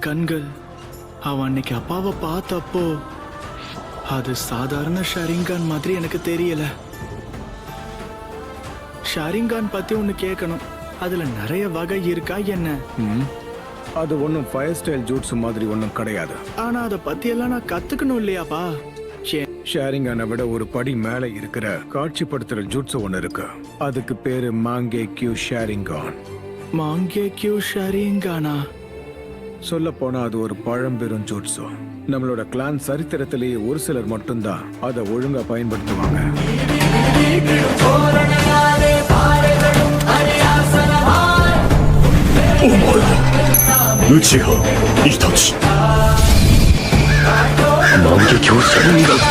கண்கள் அவன் அன்னைக்கு அப்பாவை பார்த்தப்போ அது சாதாரண ஷரிங்கான் மாதிரி எனக்கு தெரியல. ஷரிங்கான் பத்தி ஒன்னு கேட்கணும். அதுல நிறைய வகை இருக்கா என்ன? அது ஒன்றும் ஃபயர் ஸ்டைல் ஜூட்ஸு மாதிரி ஒன்றும் கிடையாது. ஆனா அதை பத்தி எல்லாம் நான் கத்துக்கணும் இல்லையாப்பா? ஷேரிங்கானை விட ஒரு படி மேலே இருக்கிற காட்சிப்படுத்துற ஜூட்ஸு ஒன்று இருக்கு. அதுக்கு பேரு மாங்கே கியூ ஷேரிங்கான். மாங்கே கியூ ஷரிங்கானா? சொல்ல போனா அது ஒரு பழம்பெரும் ஜூட்ஸு. நம்மளோட கிளான் சரித்திரத்திலேயே ஒரு சிலர் மட்டும்தான் அதை ஒழுங்கா பயன்படுத்துவாங்க. உச்சிஹா இட்டாச்சி மாங்கே கியூ ஷரிங்கான்